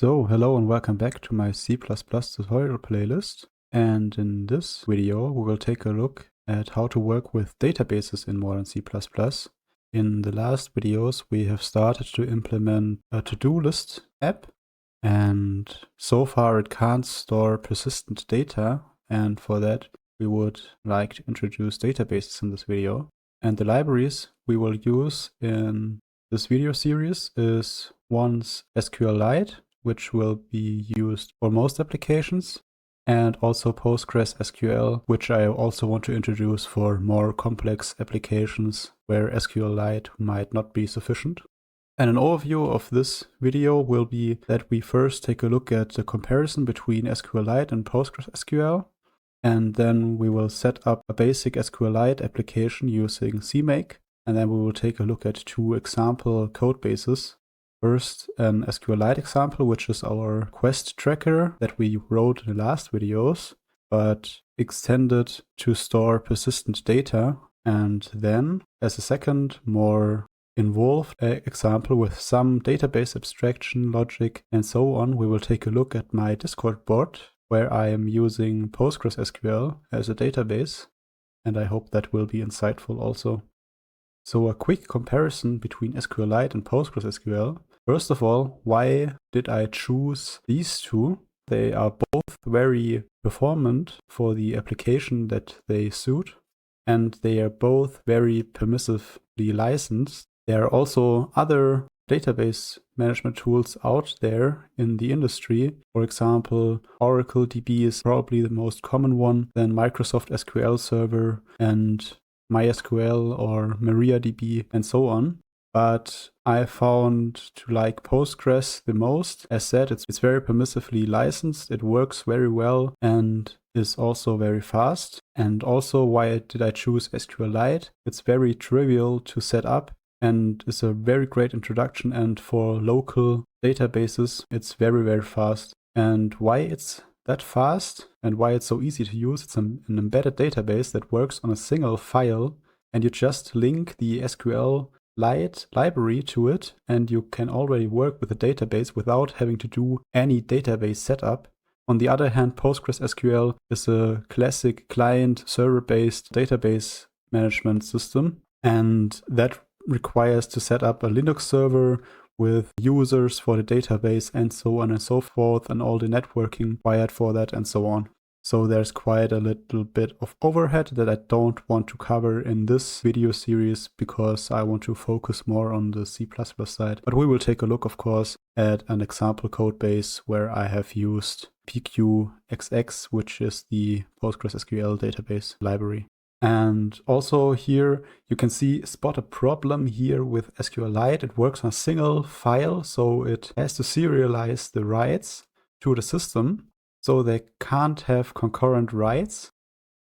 So, hello and welcome back to my C++ tutorial playlist. And in this video, we will take a look at how to work with databases in modern C++. In the last videos, we have started to implement a to-do list app. And so far, it can't store persistent data. And for that, we would like to introduce databases in this video. And the libraries we will use in this video series is one's SQLite, which will be used for most applications, and also PostgresQL, which I also want to introduce for more complex applications where SQLite might not be sufficient. And an overview of this video will be that we first take a look at the comparison between SQLite and PostgresQL, and then we will set up a basic SQLite application using CMake, and then we will take a look at two example code bases. First, an SQLite example, which is our quest tracker that we wrote in the last videos, but extended to store persistent data. And then, as a second, more involved example with some database abstraction logic and so on, we will take a look at my Discord bot, where I am using PostgreSQL as a database. And I hope that will be insightful also. So a quick comparison between SQLite and PostgreSQL. First of all, why did I choose these two? They are both very performant for the application that they suit, and they are both very permissively licensed. There are also other database management tools out there in the industry. For example, Oracle DB is probably the most common one, then Microsoft SQL Server and MySQL or MariaDB and so on. But I found to like Postgres the most. As said, it's very permissively licensed, it works very well and is also very fast. And also, why did I choose SQLite? It's very trivial to set up and is a very great introduction, and for local databases it's very, very fast. And why it's that fast and why it's so easy to use, it's an embedded database that works on a single file, and you just link the SQLite library to it, and you can already work with the database without having to do any database setup. On the other hand, PostgreSQL is a classic client server-based database management system, and that requires to set up a Linux server with users for the database and so on and so forth, and all the networking required for that and so on. So there's quite a little bit of overhead that I don't want to cover in this video series because I want to focus more on the C++ side. But we will take a look, of course, at an example code base where I have used PQXX, which is the PostgreSQL database library. And also here you can spot a problem here with SQLite. It works on a single file, so it has to serialize the writes to the system, so they can't have concurrent writes.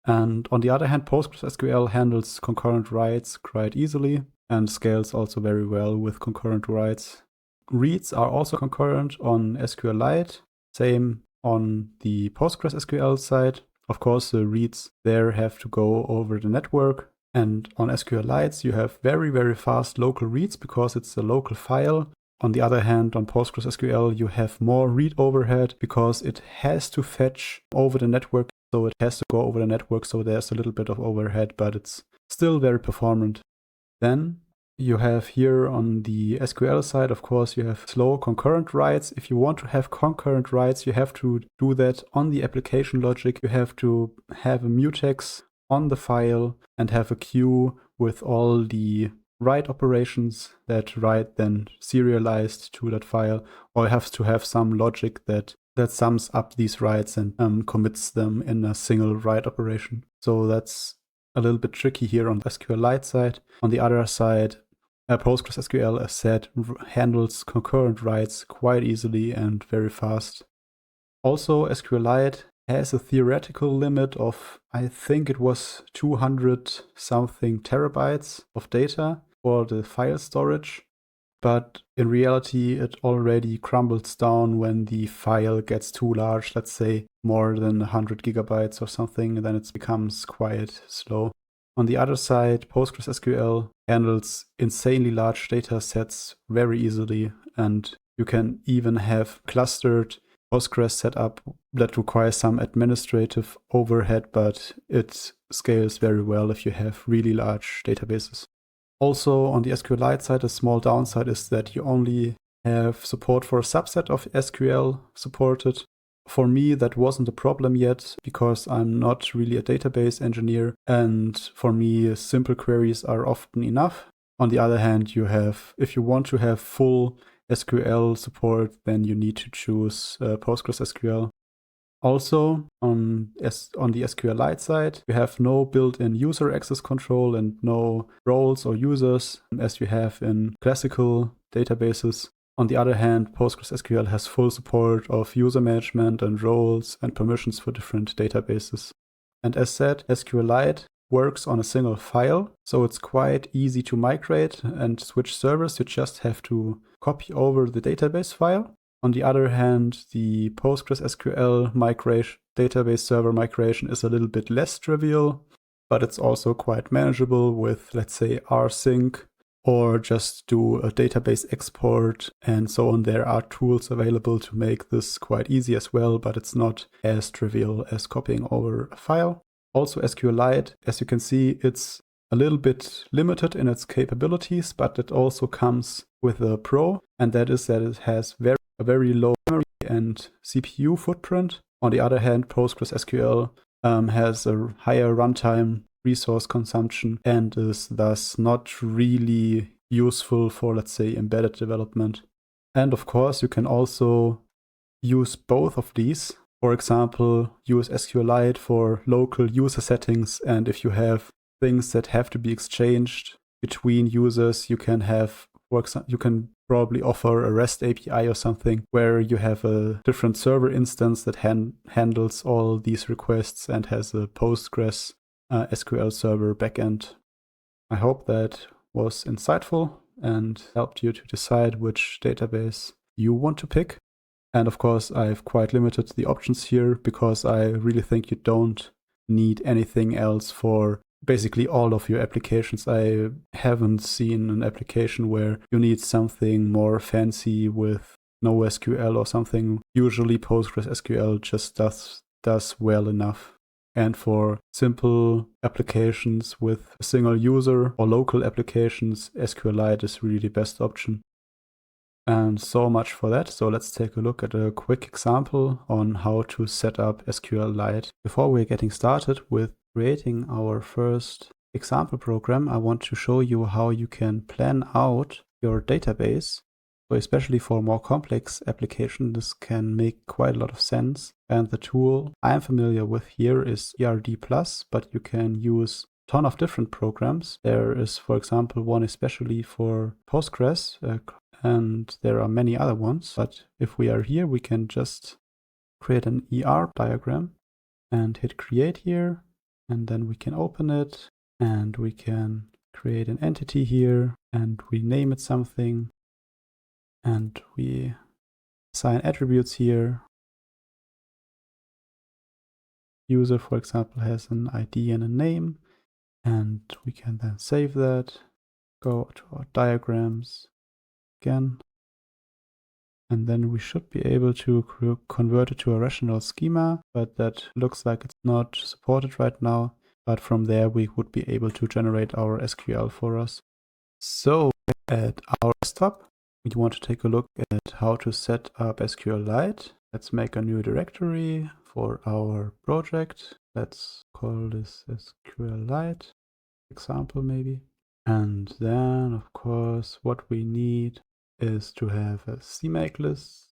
And on the other hand, PostgreSQL handles concurrent writes quite easily and scales also very well with concurrent writes. Reads are also concurrent on SQLite, same on the PostgreSQL side. Of course, the reads there have to go over the network. And on SQLites, you have very, very fast local reads because it's a local file. On the other hand, on PostgreSQL, you have more read overhead because it has to fetch over the network. So it has to go over the network. So there's a little bit of overhead, but it's still very performant. Then you have here on the SQL side, of course, you have slow concurrent writes. If you want to have concurrent writes, you have to do that on the application logic. You have to have a mutex on the file and have a queue with all the write operations that write then serialized to that file, or you have to have some logic that sums up these writes and commits them in a single write operation. So that's a little bit tricky here on the SQLite side. On the other side, PostgreSQL, as said, handles concurrent writes quite easily and very fast. Also, SQLite has a theoretical limit of, I think it was 200 something terabytes of data for the file storage. But in reality, it already crumbles down when the file gets too large, let's say more than 100 gigabytes or something, and then it becomes quite slow. On the other side, PostgreSQL handles insanely large data sets very easily, and You can even have clustered Postgres setup that requires some administrative overhead, but it scales very well if you have really large databases. Also, on the SQLite side, a small downside is that you only have support for a subset of SQL supported. For me, that wasn't a problem yet because I'm not really a database engineer, and for me, simple queries are often enough. On the other hand, if you want to have full SQL support, then you need to choose PostgreSQL. Also, on the SQLite side, you have no built-in user access control and no roles or users as you have in classical databases. On the other hand, PostgreSQL has full support of user management and roles and permissions for different databases. And as said, SQLite works on a single file, so it's quite easy to migrate and switch servers. You just have to copy over the database file. On the other hand, the PostgreSQL database server migration is a little bit less trivial, but it's also quite manageable with, let's say, rsync, or just do a database export and so on. There are tools available to make this quite easy as well, but it's not as trivial as copying over a file. Also, SQLite, as you can see, it's a little bit limited in its capabilities, but it also comes with a pro, and that is that it has a very low memory and CPU footprint. On the other hand, PostgreSQL has a higher runtime resource consumption and is thus not really useful for, let's say, embedded development. And of course, you can also use both of these. For example, use SQLite for local user settings, and if you have things that have to be exchanged between users, you can probably offer a REST API or something where you have a different server instance that handles all these requests and has a Postgres SQL server backend. I hope that was insightful and helped you to decide which database you want to pick. And of course, I've quite limited the options here because I really think you don't need anything else for basically all of your applications. I haven't seen an application where you need something more fancy with NoSQL or something. Usually PostgreSQL just does well enough. And for simple applications with a single user or local applications, SQLite is really the best option. And so much for that. So let's take a look at a quick example on how to set up SQLite. Before we're getting started with creating our first example program, I want to show you how you can plan out your database. So especially for more complex applications, this can make quite a lot of sense. And the tool I'm familiar with here is ERD+, but you can use a ton of different programs. There is, for example, one especially for Postgres, and there are many other ones. But if we are here, we can just create an ER diagram and hit create here. And then we can open it and we can create an entity here and we name it something. And we assign attributes here. User, for example, has an ID and a name. And we can then save that. Go to our diagrams again. And then we should be able to convert it to a rational schema, but that looks like it's not supported right now. But from there, we would be able to generate our SQL for us. So at our desktop, we want to take a look at how to set up SQLite. Let's make a new directory for our project. Let's call this SQLite example maybe. And then, of course, what we need is to have a CMake list,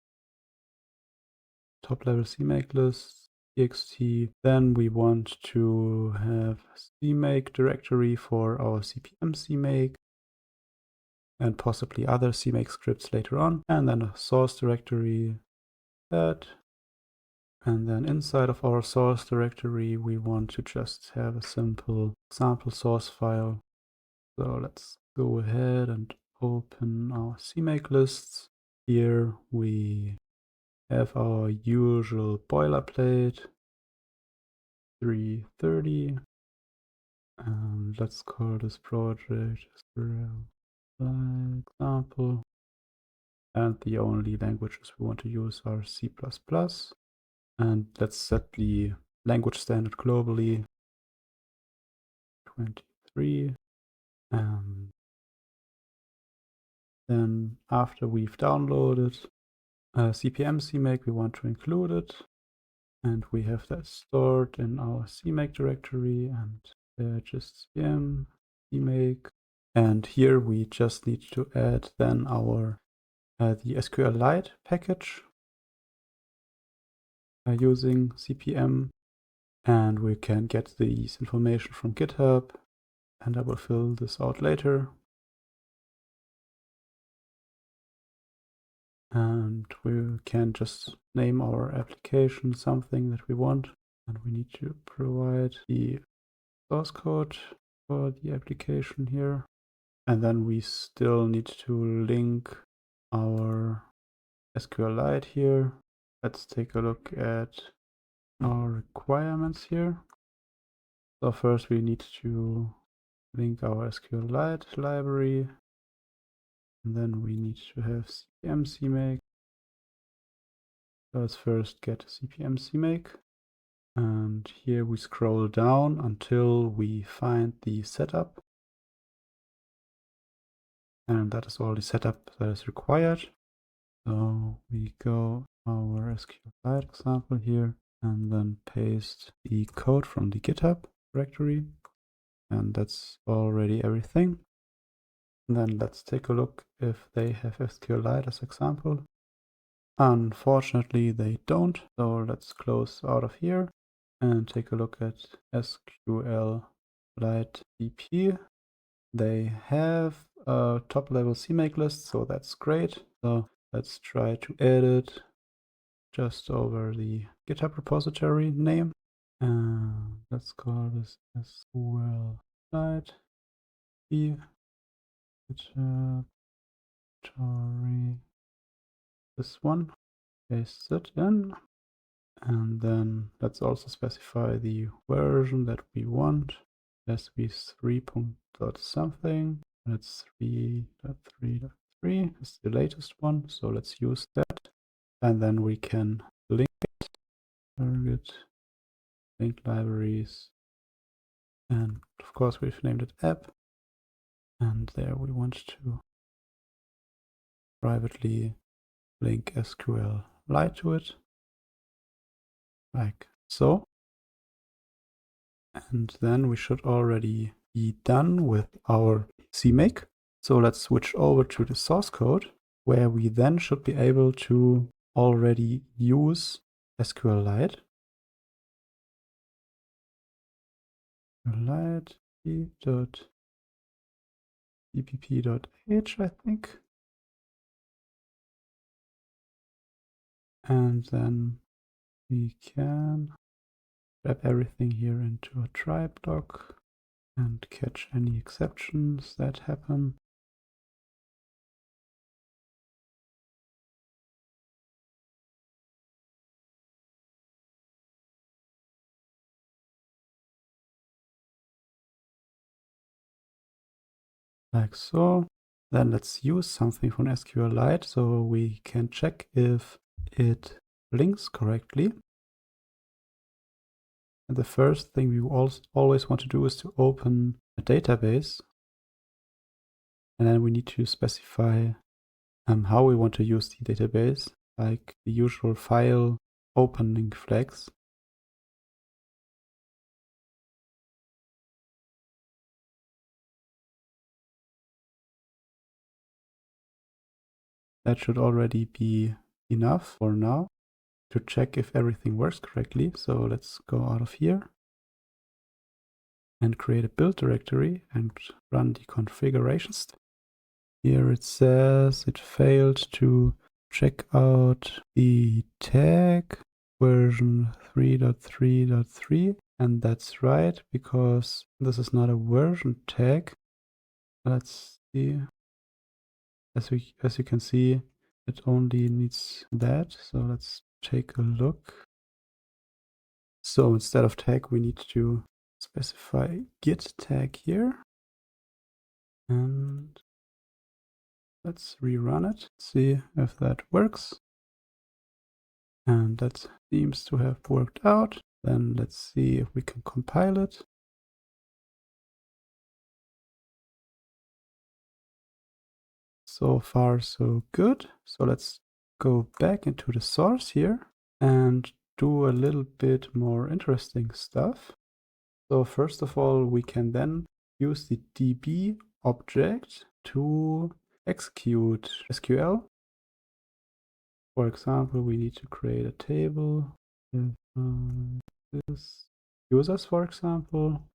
top level CMake list, txt. Then we want to have a CMake directory for our CPM CMake and possibly other CMake scripts later on. And then a source directory, that. And then inside of our source directory, we want to just have a simple example source file. So let's go ahead and open our CMake lists. Here we have our usual boilerplate, 330. And let's call this project example. and the only languages we want to use are C++. And let's set the language standard globally 23. And then after we've downloaded CPM CMake, we want to include it. And we have that stored in our CMake directory, and just CPM CMake. And here we just need to add then our the SQLite package using CPM, and we can get this information from GitHub, and I will fill this out later. And we can just name our application something that we want, and we need to provide the source code for the application here. And then we still need to link our SQLite here. Let's take a look at our requirements here. So first we need to link our SQLite library, and then we need to have CPM CMake. Let's first get CPM CMake, and here we scroll down until we find the setup, and that is all the setup that is required. So we go our SQLite example here, and then paste the code from the GitHub directory, and that's already everything. And then let's take a look if they have SQLite as example. Unfortunately, they don't. So let's close out of here and take a look at SQLite DP. They have a top-level CMake list, so that's great. So let's try to add it just over the GitHub repository name. Let's call this SQLite GitHub repository. This one, paste it in, and then let's also specify the version that we want. It has to be 3.something. That's 3.3.3 is the latest one, so let's use that. And then we can link it, target, link libraries, and of course we've named it app. And there we want to privately link SQLite to it, like so. And then we should already be done with our CMake. So let's switch over to the source code, where we then should be able to already use SQLite. SQLite.cpp.h, I think. And then we can wrap everything here into a try block and catch any exceptions that happen. Like so. Then let's use something from SQLite so we can check if it links correctly. And the first thing we always want to do is to open a database. And then we need to specify how we want to use the database, like the usual file opening flags. That should already be enough for now to check if everything works correctly. So let's go out of here and create a build directory and run the configuration step. Here it says it failed to check out the tag version 3.3.3, and that's right, because this is not a version tag. Let's see. As you can see, it only needs that. So let's take a look. So instead of tag, we need to specify git tag here. And let's rerun it, see if that works. And that seems to have worked out. Then let's see if we can compile it. So far, so good. So let's go back into the source here and do a little bit more interesting stuff. So first of all, we can then use the DB object to execute SQL. For example, we need to create a table with this users, for example.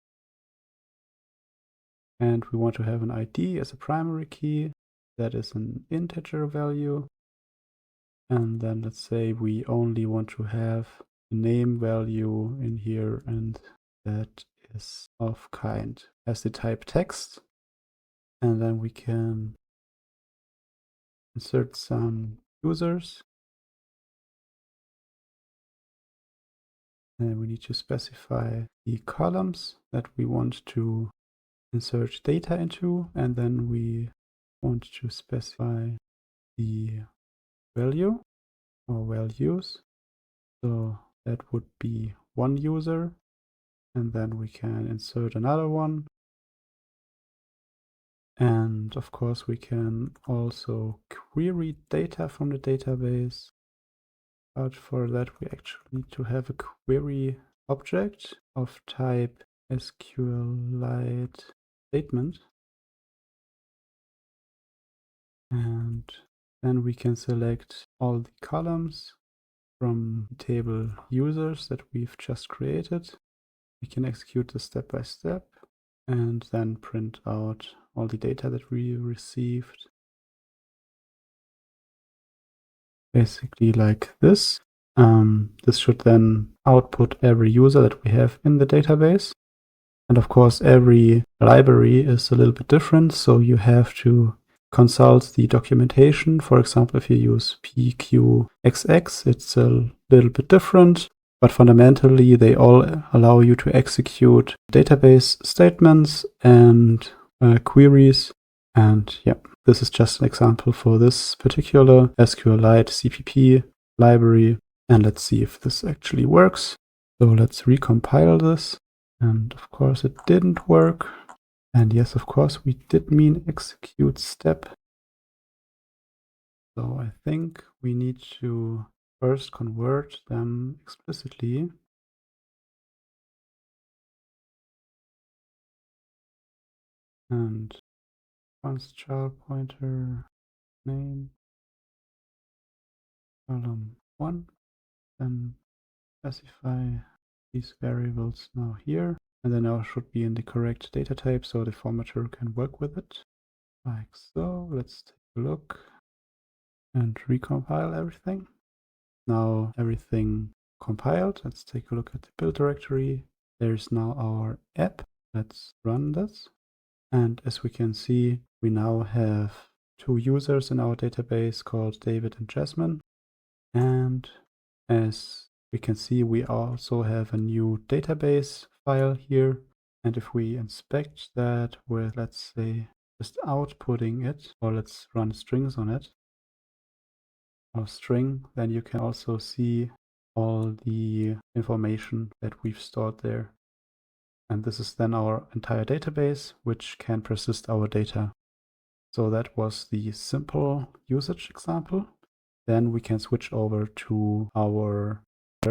And we want to have an ID as a primary key. That is an integer value. And then let's say we only want to have a name value in here, and that is of kind as the type text. And then we can insert some users. And we need to specify the columns that we want to insert data into, and then we want to specify the value or values. So that would be one user, and then we can insert another one. And of course, we can also query data from the database. But for that, we actually need to have a query object of type SQLite statement. And then we can select all the columns from the table users that we've just created. We can execute this step by step and then print out all the data that we received. Basically like this. This should then output every user that we have in the database. And of course, every library is a little bit different, so you have to consult the documentation. For example, if you use PQXX, it's a little bit different, but fundamentally they all allow you to execute database statements and queries. And yeah, this is just an example for this particular SQLite CPP library. And let's see if this actually works. So let's recompile this. And of course it didn't work. And yes, of course, we did mean execute step. So I think we need to first convert them explicitly. And const child pointer name column 1. Then specify these variables now here. And then now should be in the correct data type so the formatter can work with it. Like so. Let's take a look and recompile everything. Now everything compiled. Let's take a look at the build directory. There's now our app. Let's run this. And as we can see, we now have two users in our database called David and Jasmine. And as we can see, we also have a new database file here. And if we inspect that with, let's say, just outputting it, or let's run strings on it, or string, then you can also see all the information that we've stored there. And this is then our entire database, which can persist our data. So that was the simple usage example. Then we can switch over to our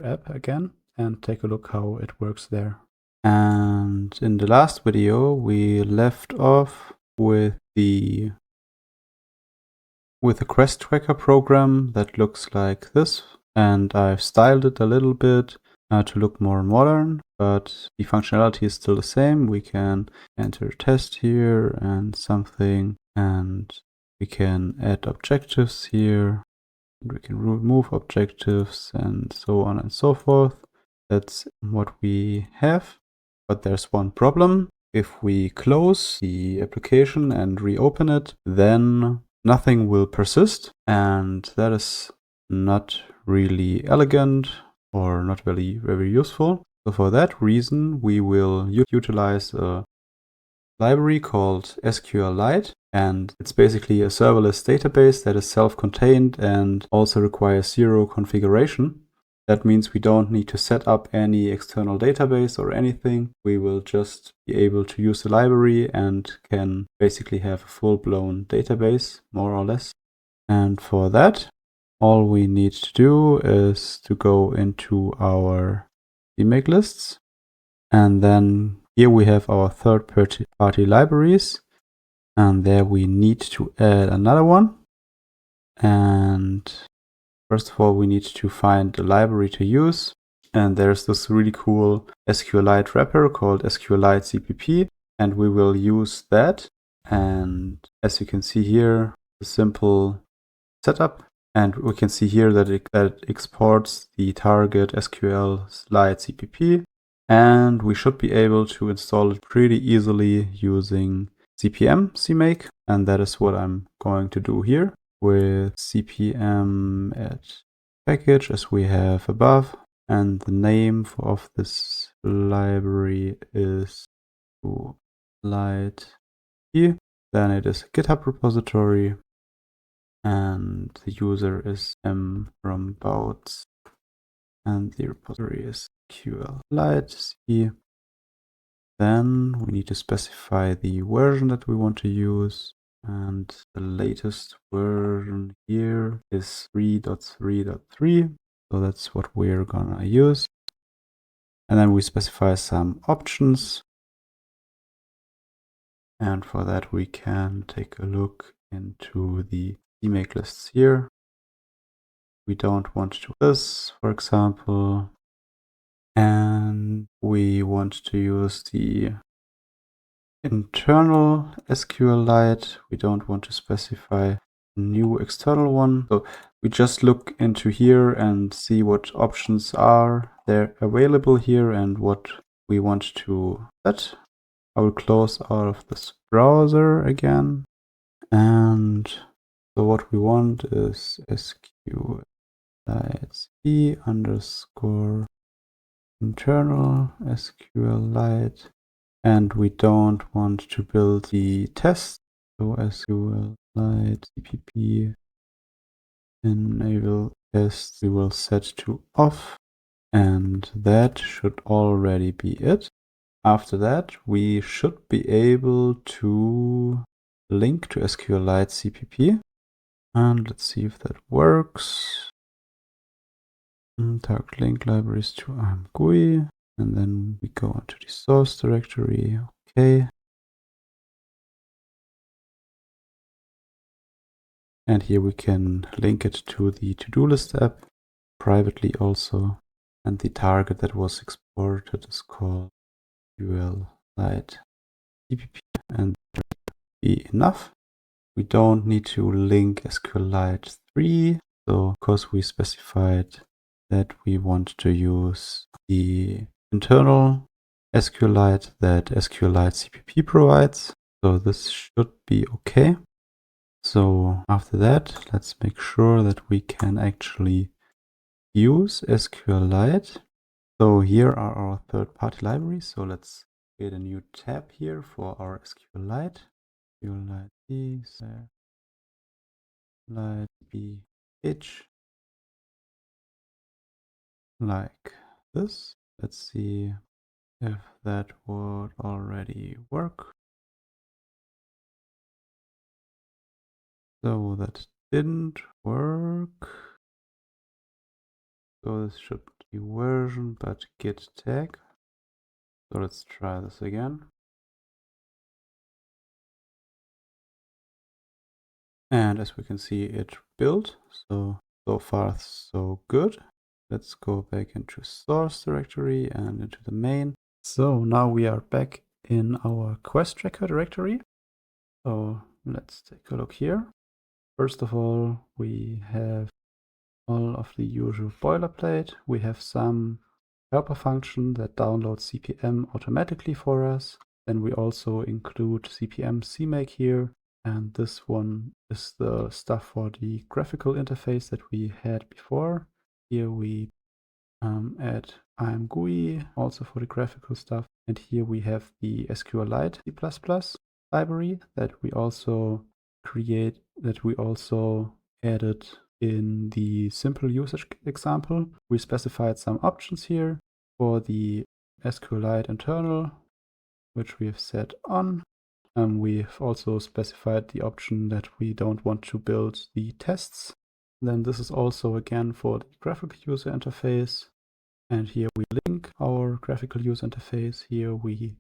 app again and take a look how it works there. And in the last video, we left off with the quest tracker program that looks like this. And I've styled it a little bit to look more modern, but the functionality is still the same. We can enter test here and something, and we can add objectives here. We can remove objectives and so on and so forth. That's what we have. But there's one problem. If we close the application and reopen it, then nothing will persist. And that is not really elegant or not very useful. So for that reason, we will utilize a library called SQLite. And it's basically a serverless database that is self-contained and also requires 0 configuration. That means we don't need to set up any external database or anything. We will just be able to use the library and can basically have a full-blown database, more or less. And for that, all we need to do is to go into our CMake lists. And then here we have our third-party libraries. And there we need to add another one. And first of all, we need to find the library to use. And there's this really cool SQLite wrapper called SQLite3 and we will use that. And as you can see here, a simple setup. And we can see here that it exports the target SQLite3. And we should be able to install it pretty easily using cpm CMake. And that is what I'm going to do here with cpm add package as we have above. And the name of this library is SQLite. Then it is a GitHub repository. And the user is m from bouts. And the repository is SQLite. Then we need to specify the version that we want to use. And the latest version here is 3.3.3. So that's what we're gonna use. And then we specify some options. And for that, we can take a look into the CMake lists here. We don't want to do this, for example. And we want to use the internal SQLite. We don't want to specify a new external one. So we just look into here and see what options are there available here and what we want to set. I will close out of this browser again. And so what we want is SQLite underscore internal SQLite. And we don't want to build the test. So SQLite cpp enable test we will set to off. And that should already be it. After that, we should be able to link to SQLite cpp. And let's see if that works. Target link libraries to IMGUI. And then we go into the source directory. Okay. And here we can link it to the to-do list app privately also. And the target that was exported is called SQLite cpp. And that should be enough. We don't need to link SQLite 3. So because we specified that we want to use the internal SQLite that SQLite cpp provides. So this should be okay. So after that, let's make sure that we can actually use SQLite. So here are our third-party libraries. So let's create a new tab here for our SQLite. SQLite bh. Like this. Let's see if that would already work. So that didn't work. So this should be version, but git tag. So let's try this again. And as we can see, it built. So far so good. Let's go back into source directory and into the main. So now we are back in our quest tracker directory. So let's take a look here. First of all, we have all of the usual boilerplate. We have some helper function that downloads CPM automatically for us. Then we also include CPM CMake here. And this one is the stuff for the graphical interface that we had before. Here we add IMGUI also for the graphical stuff. And here we have the SQLite C++. library that we also added in the simple usage example. We specified some options here for the SQLite internal, which we have set on. We've also specified the option that we don't want to build the tests. Then this is also again for the graphical user interface. And here we link our graphical user interface. Here we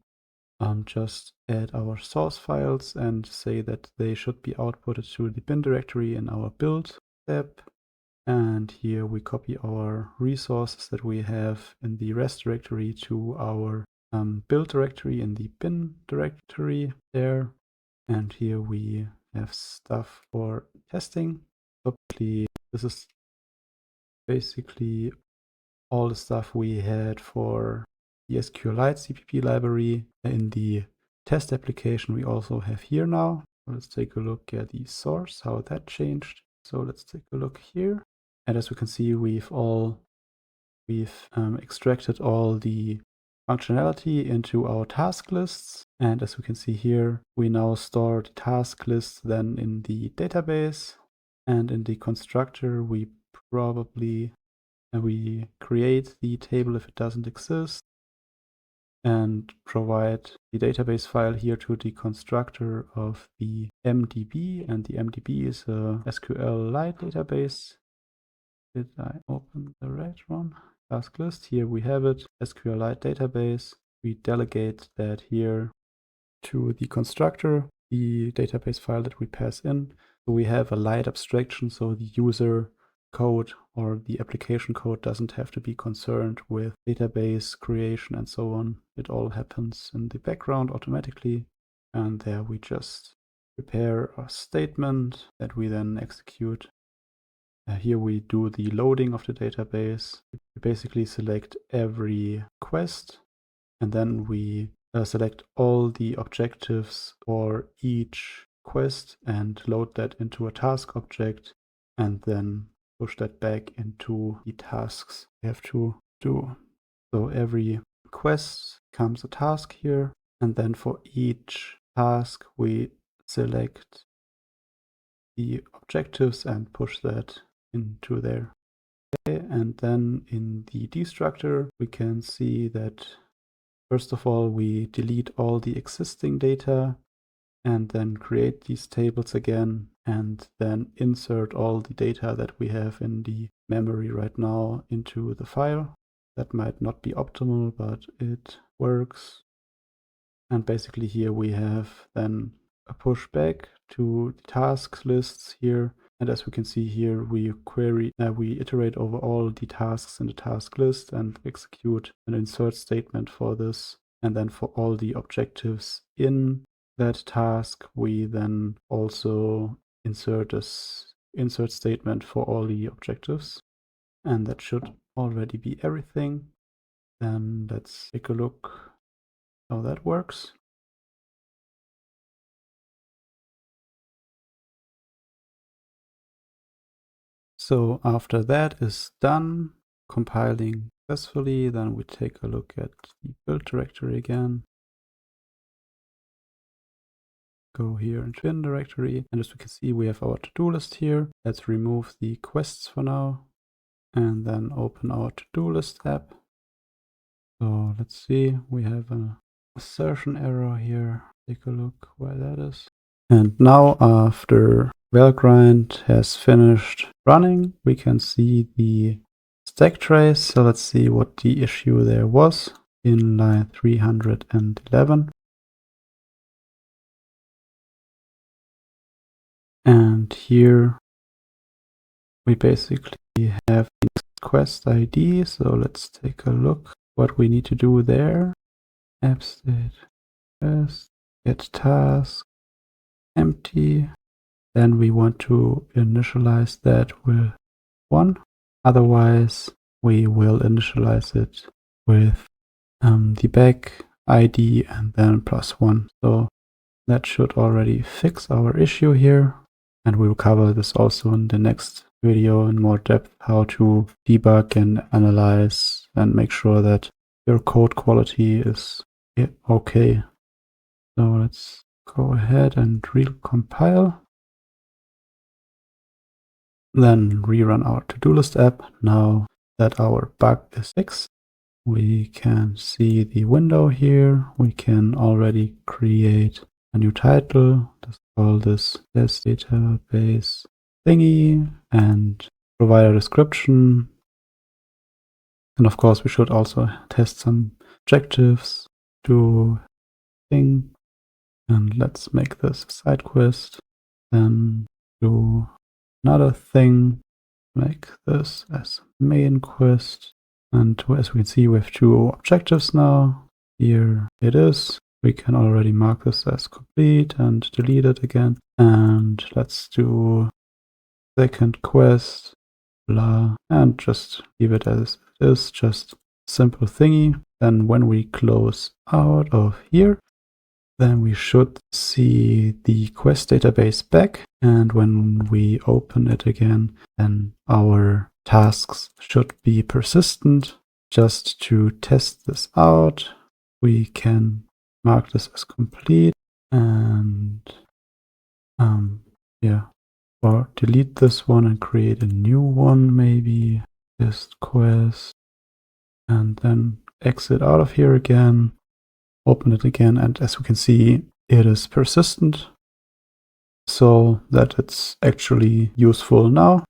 just add our source files and say that they should be outputted to the bin directory in our build step. And here we copy our resources that we have in the rest directory to our build directory in the bin directory there. And here we have stuff for testing. Obviously, this is basically all the stuff we had for the SQLite CPP library in the test application we also have here now. Let's take a look at the source, how that changed. So let's take a look here. And as we can see, we've extracted all the functionality into our task lists. And as we can see here, we now store the task list then in the database. And in the constructor, we create the table if it doesn't exist and provide the database file here to the constructor of the MDB. And the MDB is a SQLite database. Did I open the right one? Task list, here we have it, SQLite database. We delegate that here to the constructor, the database file that we pass in. So we have a light abstraction, so the user code or the application code doesn't have to be concerned with database creation and so on. It all happens in the background automatically. And there we just prepare a statement that we then execute. Here we do the loading of the database. We basically select every quest, and then we select all the objectives for each quest and load that into a task object, and then push that back into the tasks we have to do. So every quest becomes a task here, and then for each task we select the objectives and push that into there. Okay, and then in the destructor we can see that first of all we delete all the existing data and then create these tables again and then insert all the data that we have in the memory right now into the file. That might not be optimal, but it works. And basically here we have then a pushback to the tasks lists here. And as we can see here, we iterate over all the tasks in the task list and execute an insert statement for this. And then for all the objectives in that task, we then also insert this insert statement for all the objectives. And that should already be everything. Then let's take a look how that works. So after that is done, compiling successfully, then we take a look at the build directory again. Go here into bin directory, and as we can see, we have our to-do list here. Let's remove the quests for now, and then open our to-do list app. So let's see, we have an assertion error here. Take a look why that is. And now after Valgrind has finished running, we can see the stack trace. So let's see what the issue there was in line 311. And here we basically have the quest ID. So let's take a look what we need to do there. App state quest, get task, empty. Then we want to initialize that with 1. Otherwise, we will initialize it with the back ID and then +1. So that should already fix our issue here. And we'll cover this also in the next video in more depth, how to debug and analyze and make sure that your code quality is okay. So let's go ahead and recompile. Then rerun our to-do list app. Now that our bug is fixed, we can see the window here. We can already create a new title. Let's call this database thingy and provide a description. And of course, we should also test some objectives, do thing. And let's make this a side quest. Then do another thing, make this as main quest. And as we can see, we have 2 objectives now. Here it is. We can already mark this as complete and delete it again. And let's do second quest, blah, and just leave it as it is, just simple thingy. Then when we close out of here, then we should see the quest database back. And when we open it again, then our tasks should be persistent. Just to test this out, we can mark this as complete and or delete this one and create a new one, maybe test quest, and then exit out of here again, open it again, and as we can see, it is persistent, so that it's actually useful now.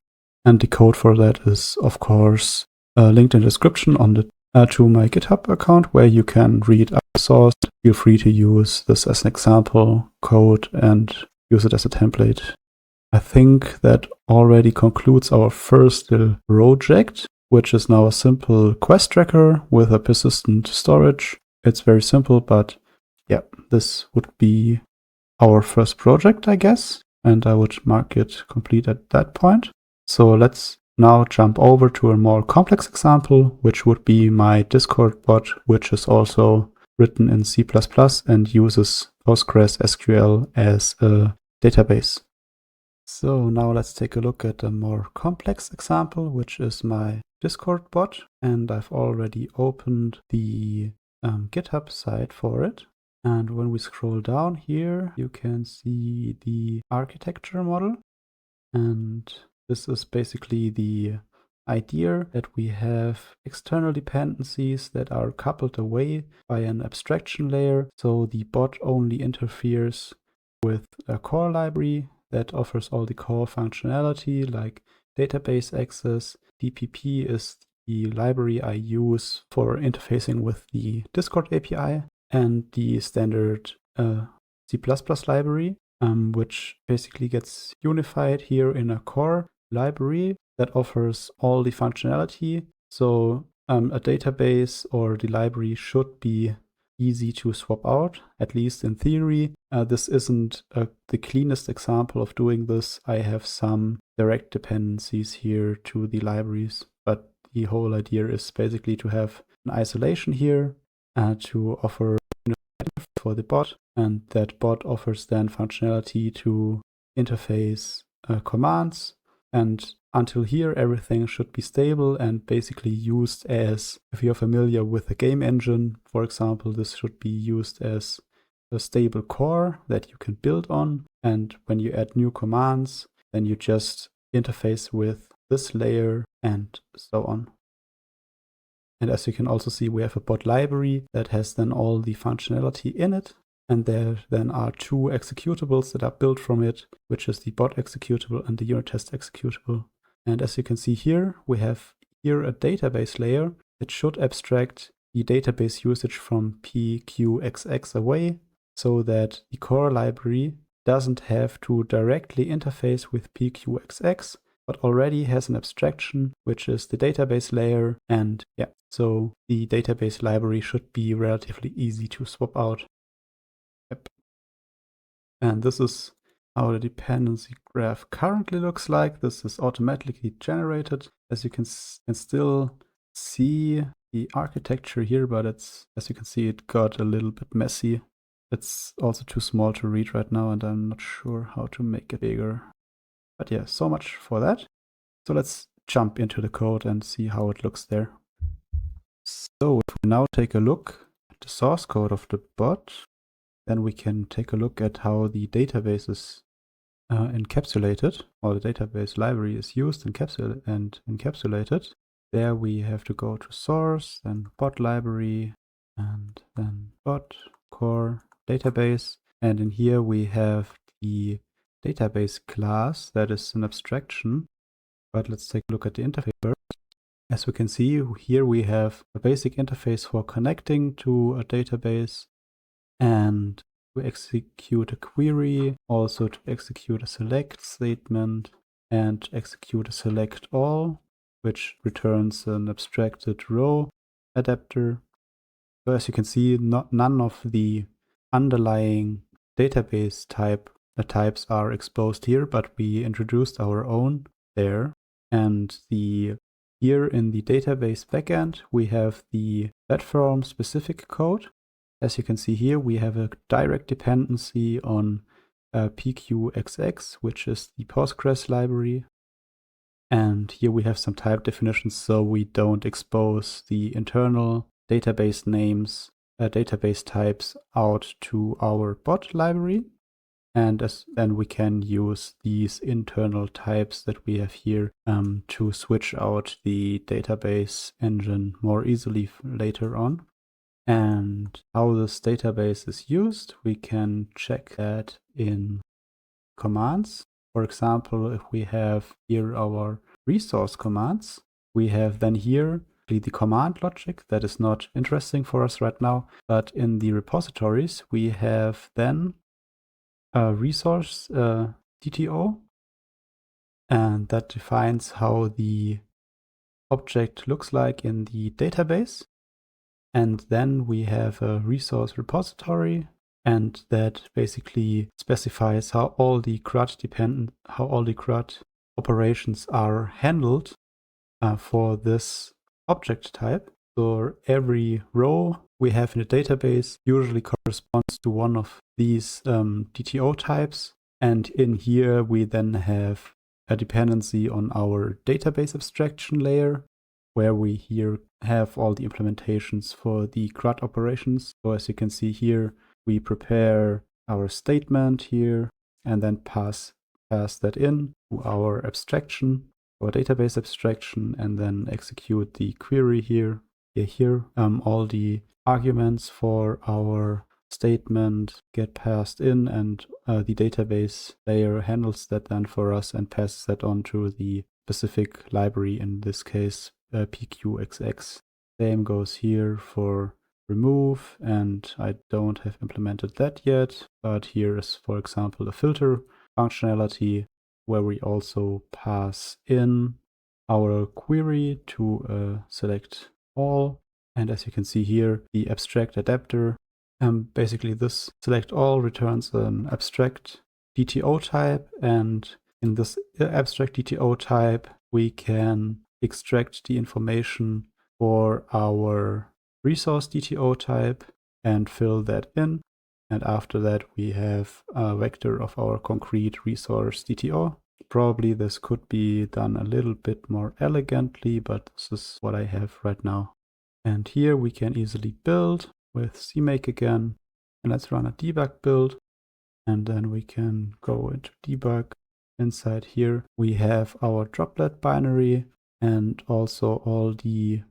And the code for that is, of course, linked in the description on the to my GitHub account, where you can read our source. Feel free to use this as an example code and use it as a template. I think that already concludes our first little project, which is now a simple quest tracker with a persistent storage. It's very simple, but yeah, this would be our first project, I guess, and I would mark it complete at that point. So let's now jump over to a more complex example, which would be my Discord bot, which is also written in C++ and uses PostgresQL as a database. So now let's take a look at a more complex example, which is my Discord bot. And I've already opened the GitHub site for it. And when we scroll down here, you can see the architecture model. And this is basically the idea that we have external dependencies that are coupled away by an abstraction layer. So the bot only interferes with a core library that offers all the core functionality like database access. DPP is the library I use for interfacing with the Discord API, and the standard C++ library, which basically gets unified here in a core library that offers all the functionality. So a database or the library should be easy to swap out, at least in theory. This isn't the cleanest example of doing this. I have some direct dependencies here to the libraries, but the whole idea is basically to have an isolation here to offer for the bot, and that bot offers then functionality to interface commands. And until here, everything should be stable and basically used as, if you're familiar with a game engine, for example, this should be used as a stable core that you can build on. And when you add new commands, then you just interface with this layer and so on. And as you can also see, we have a bot library that has then all the functionality in it. And there then are 2 executables that are built from it, which is the bot executable and the unit test executable. And as you can see here, we have here a database layer that should abstract the database usage from PQXX away, so that the core library doesn't have to directly interface with PQXX, but already has an abstraction, which is the database layer. And yeah, so the database library should be relatively easy to swap out. Yep. And this is how the dependency graph currently looks like. This is automatically generated. As you can still see the architecture here, but it's, as you can see, it got a little bit messy. It's also too small to read right now, and I'm not sure how to make it bigger. But yeah, so much for that. So let's jump into the code and see how it looks there. So if we now take a look at the source code of the bot, then we can take a look at how the database is encapsulated, or the database library is used and encapsulated. There we have to go to source, then bot library, and then bot core database. And in here we have the database class that is an abstraction. But let's take a look at the interface first. As we can see, here we have a basic interface for connecting to a database and to execute a query, also to execute a select statement and execute a select all, which returns an abstracted row adapter. So as you can see, none of the underlying database types are exposed here, but we introduced our own there. And here in the database backend, we have the platform specific code. As you can see here, we have a direct dependency on PQXX, which is the Postgres library. And here we have some type definitions, so we don't expose the internal database names, database types out to our bot library. And then we can use these internal types that we have here to switch out the database engine more easily later on. And how this database is used, we can check that in commands. For example, if we have here our resource commands, we have then here the command logic that is not interesting for us right now, but in the repositories we have then a resource DTO, and that defines how the object looks like in the database. And then we have a resource repository, and that basically specifies how all the CRUD operations are handled for this object type. So every row we have in the database usually corresponds to one of these DTO types. And in here we then have a dependency on our database abstraction layer, where we here have all the implementations for the CRUD operations. So as you can see here, we prepare our statement here and then pass that in to our abstraction, our database abstraction, and then execute the query here. Here, all the arguments for our statement get passed in, and the database layer handles that then for us and passes that on to the specific library, in this case PQXX. Same goes here for remove, and I don't have implemented that yet, but here is, for example, a filter functionality where we also pass in our query to select all. And as you can see here, the abstract adapter, basically this select all returns an abstract DTO type, and in this abstract DTO type we can extract the information for our resource DTO type and fill that in. And after that we have a vector of our concrete resource DTO. Probably this could be done a little bit more elegantly, but this is what I have right now. And here we can easily build with CMake again. And let's run a debug build. And then we can go into debug. Inside here we have our droplet binary and also all the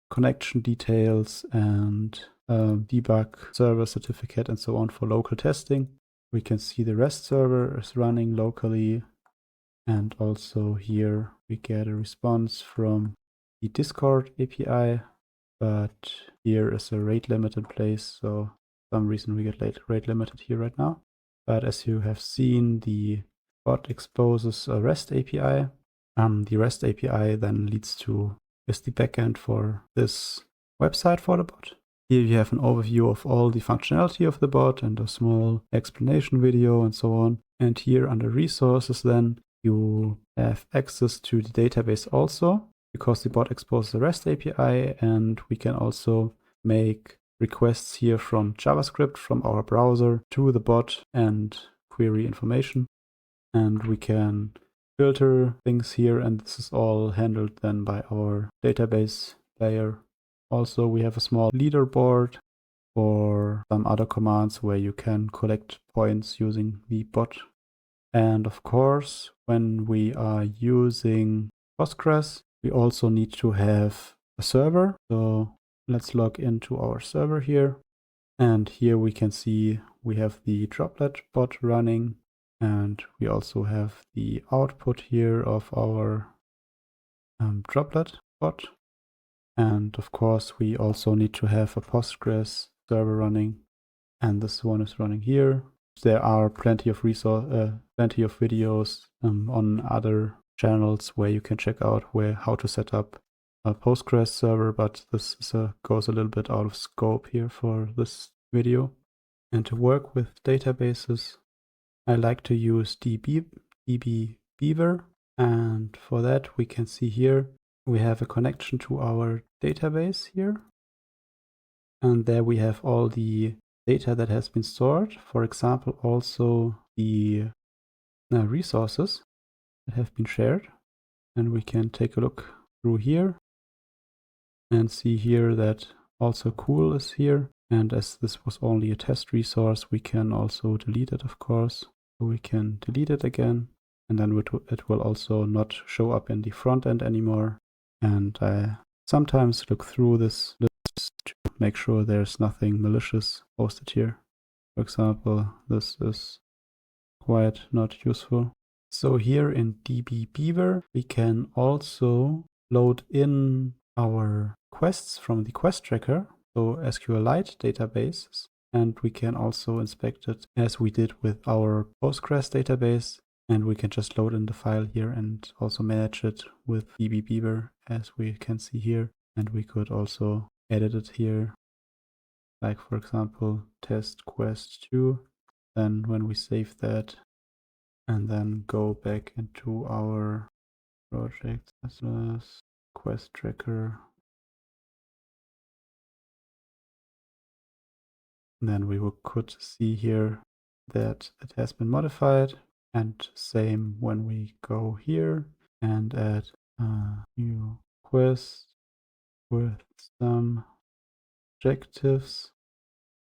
connection details and debug server certificate and so on for local testing. We can see the REST server is running locally. And also here we get a response from the Discord API, but here is a rate limited place, so for some reason we get rate limited here right now. But as you have seen, the bot exposes a REST API. The REST API then is the backend for this website for the bot. Here you have an overview of all the functionality of the bot and a small explanation video and so on. And here under resources then you have access to the database also, because the bot exposes the REST API, and we can also make requests here from JavaScript from our browser to the bot and query information. And we can filter things here, and this is all handled then by our database layer. Also, we have a small leaderboard or some other commands where you can collect points using the bot. And of course, when we are using Postgres, we also need to have a server. So let's log into our server here. And here we can see we have the droplet bot running, and we also have the output here of our droplet bot. And of course, we also need to have a Postgres server running, and this one is running here. There are plenty of videos on other channels where you can check out how to set up a Postgres server, but this goes a little bit out of scope here for this video. And to work with databases, I like to use DB Beaver, and for that we can see here we have a connection to our database here, and there we have all the data that has been stored. For example, also the resources that have been shared, and we can take a look through here and see here that also cool is here. And as this was only a test resource, we can also delete it, of course. So we can delete it again, and then it will also not show up in the front end anymore. And I sometimes look through this list to make sure there's nothing malicious posted here. For example, this is quite not useful. So here in DB Beaver, we can also load in our quests from the quest tracker, so SQLite databases, and we can also inspect it as we did with our Postgres database, and we can just load in the file here and also manage it with DB Beaver, as we can see here. And we could also edit it here, like for example test quest 2. Then when we save that and then go back into our project as quest tracker, then we could see here that it has been modified. And same when we go here and add a new quest with some objectives,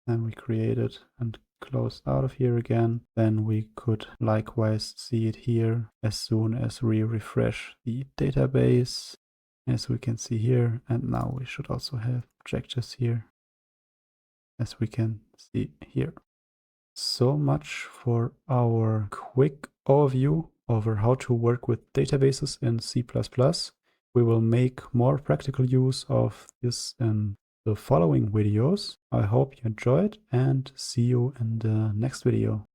then we create it and close out of here again. Then we could likewise see it here as soon as we refresh the database, as we can see here. And now we should also have objectives here, as we can see here. So much for our quick overview over how to work with databases in C++. We will make more practical use of this in the following videos. I hope you enjoyed, and see you in the next video.